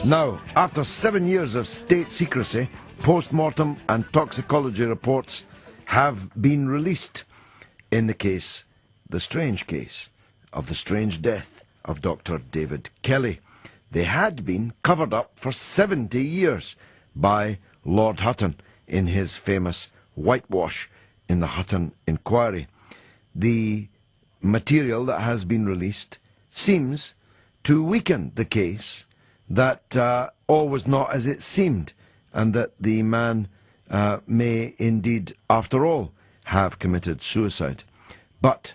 Now, after 7 years of state secrecy, post-mortem and toxicology reports have been released in the case, the strange case, of the strange death of Dr. David Kelly. They had been covered up for 70 years by Lord Hutton in his famous whitewash in the Hutton Inquiry. The material that has been released seems to weaken the case that all was not as it seemed, and that the man may indeed, after all, have committed suicide. But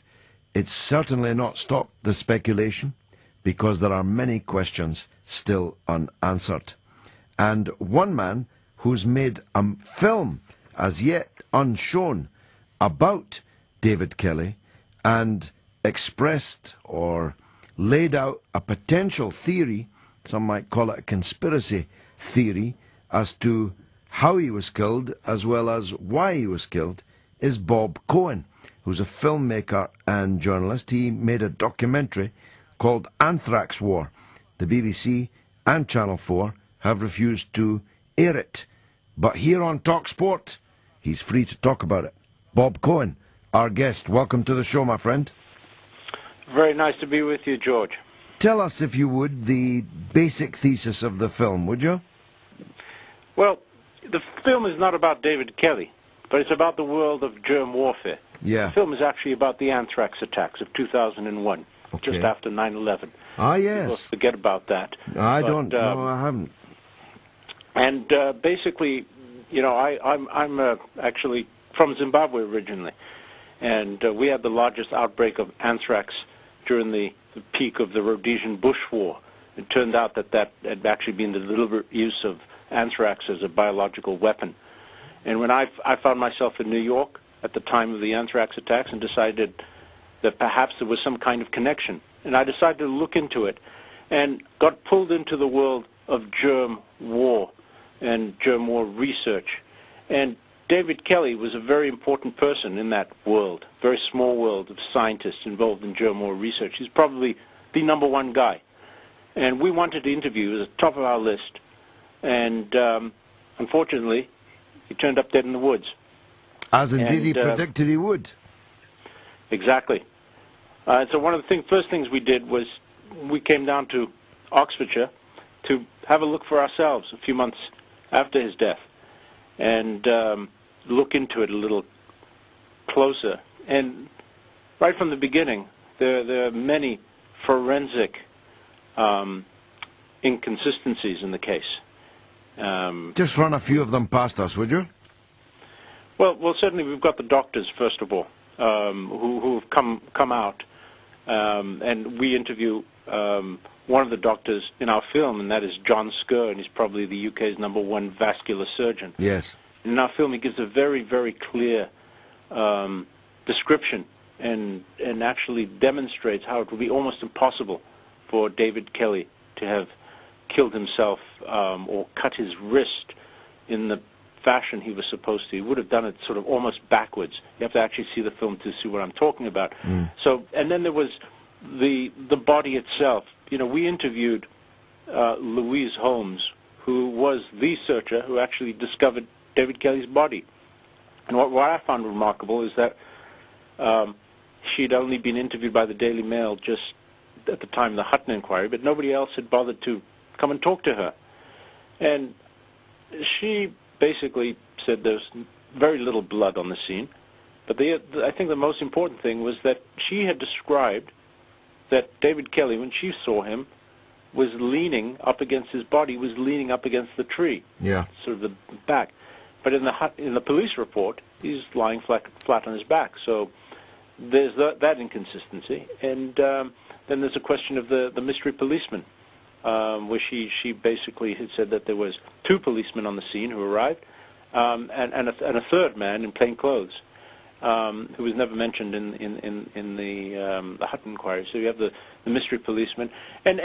it's certainly not stopped the speculation, because there are many questions still unanswered. And one man who's made a film, as yet unshown, about David Kelly, and expressed or laid out a potential theory, some might call it a conspiracy theory, as to how he was killed as well as why he was killed, is Bob Coen, who's a filmmaker and journalist. He made a documentary called Anthrax War. The BBC and Channel 4 have refused to air it. But here on TalkSport, he's free to talk about it. Bob Coen, our guest. Welcome to the show, my friend. Very nice to be with you, George. Tell us, if you would, the basic thesis of the film, would you? Well, the film is not about David Kelly, but it's about the world of germ warfare. Yeah. The film is actually about the anthrax attacks of 2001, just after 9/11. Ah, yes. People forget about that. No, I haven't. And basically, you know, I'm actually from Zimbabwe originally, and we had the largest outbreak of anthrax during the peak of the Rhodesian Bush War. It turned out that had actually been the deliberate use of anthrax as a biological weapon. And when I found myself in New York at the time of the anthrax attacks and decided that perhaps there was some kind of connection, and I decided to look into it and got pulled into the world of germ war and germ war research. And David Kelly was a very important person in that world, very small world of scientists involved in germ war research. He's probably the number one guy. And we wanted to interview at the top of our list. And unfortunately, he turned up dead in the woods. As indeed he predicted he would. Exactly. So one of the first things we did was we came down to Oxfordshire to have a look for ourselves a few months after his death and look into it a little closer. And right from the beginning, there are many forensic inconsistencies in the case. Just run a few of them past us, would you? Well, certainly we've got the doctors, first of all, who have come out, and we interview one of the doctors in our film, and that is John Skur, and he's probably the UK's #1 vascular surgeon. Yes. In our film, he gives a very, very clear description and actually demonstrates how it would be almost impossible for David Kelly to have killed himself or cut his wrist in the fashion he was supposed to. He would have done it sort of almost backwards. You have to actually see the film to see what I'm talking about. So, and then there was the body itself. You know, we interviewed Louise Holmes, who was the searcher who actually discovered David Kelly's body. And what I found remarkable is that she'd only been interviewed by the Daily Mail just at the time of the Hutton Inquiry, but nobody else had bothered to come and talk to her. And she basically said there's very little blood on the scene, but I think the most important thing was that she had described that David Kelly, when she saw him, was leaning up against his body, was leaning up against the tree, sort of the back. But in the police report, he's lying flat on his back. So there's that inconsistency. And then there's a question of the mystery policeman, where she basically had said that there was 2 policemen on the scene who arrived, and a third man in plain clothes, who was never mentioned in the Hutton Inquiry. So you have the mystery policeman, and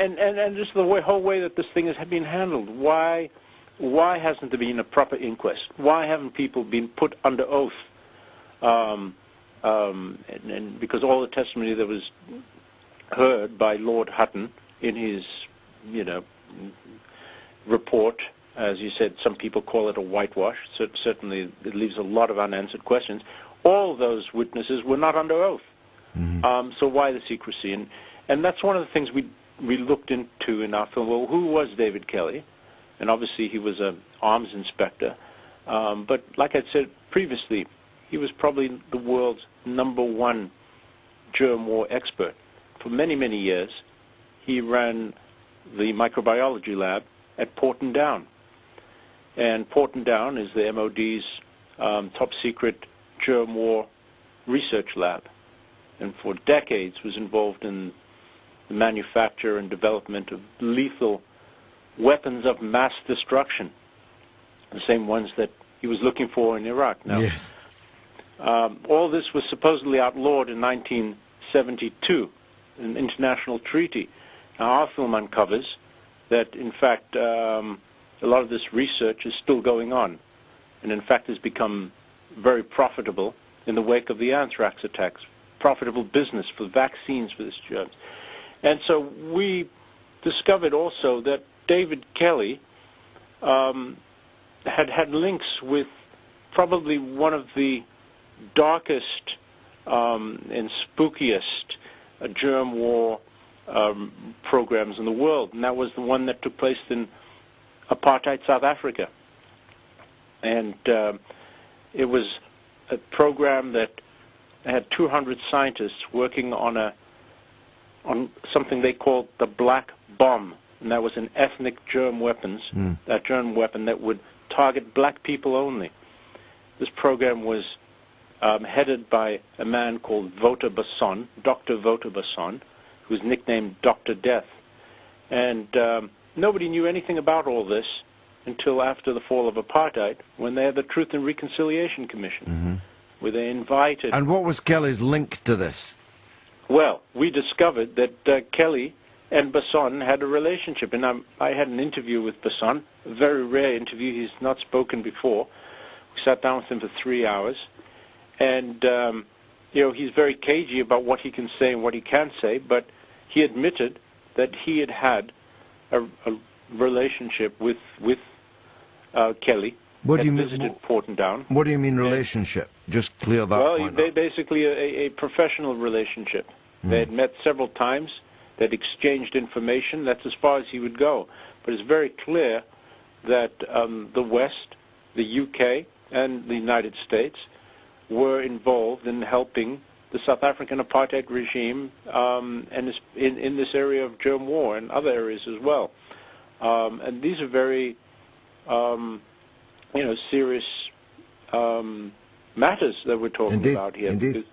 just the whole way that this thing has been handled. Why hasn't there been a proper inquest? Why haven't people been put under oath? And because all the testimony that was heard by Lord Hutton in his, report. As you said, some people call it a whitewash. Certainly, it leaves a lot of unanswered questions. All those witnesses were not under oath. So why the secrecy? And that's one of the things we looked into in our film. Well, who was David Kelly? And obviously, he was an arms inspector. But like I said previously, he was probably the world's #1 germ war expert. For many, many years, he ran the microbiology lab at Porton Down. And Porton Down is the MOD's top secret germ war research lab. And for decades was involved in the manufacture and development of lethal weapons of mass destruction, the same ones that he was looking for in Iraq. Now, Yes. all this was supposedly outlawed in 1972, an international treaty. Now, our film uncovers that, in fact, a lot of this research is still going on, and in fact has become very profitable in the wake of the anthrax attacks, profitable business for vaccines for this germ. And so we discovered also that David Kelly had links with probably one of the darkest and spookiest germ war programs in the world, and that was the one that took place in apartheid South Africa. And it was a program that had 200 scientists working on something they called the Black Bomb, and that was an ethnic germ weapon that would target black people only. This program was headed by a man called Wouter Basson, Dr. Wouter Basson, who was nicknamed Dr. Death. And nobody knew anything about all this until after the fall of apartheid, when they had the Truth and Reconciliation Commission, where they invited... And what was Kelly's link to this? Well, we discovered that Kelly and Basson had a relationship, and I had an interview with Basson, a very rare interview. He's not spoken before. We sat down with him for 3 hours, and he's very cagey about what he can say and what he can't say, but he admitted that he had a relationship with Kelly. What do you visited mean? Porton Down. What do you mean relationship? Just clear that point up. Basically a professional relationship. They had met several times. They'd exchanged information. That's as far as he would go. But it's very clear that the West, the UK, and the United States were involved in helping the South African apartheid regime and in this area of germ war and other areas as well. And these are very, serious matters that we're talking about here. Indeed. Because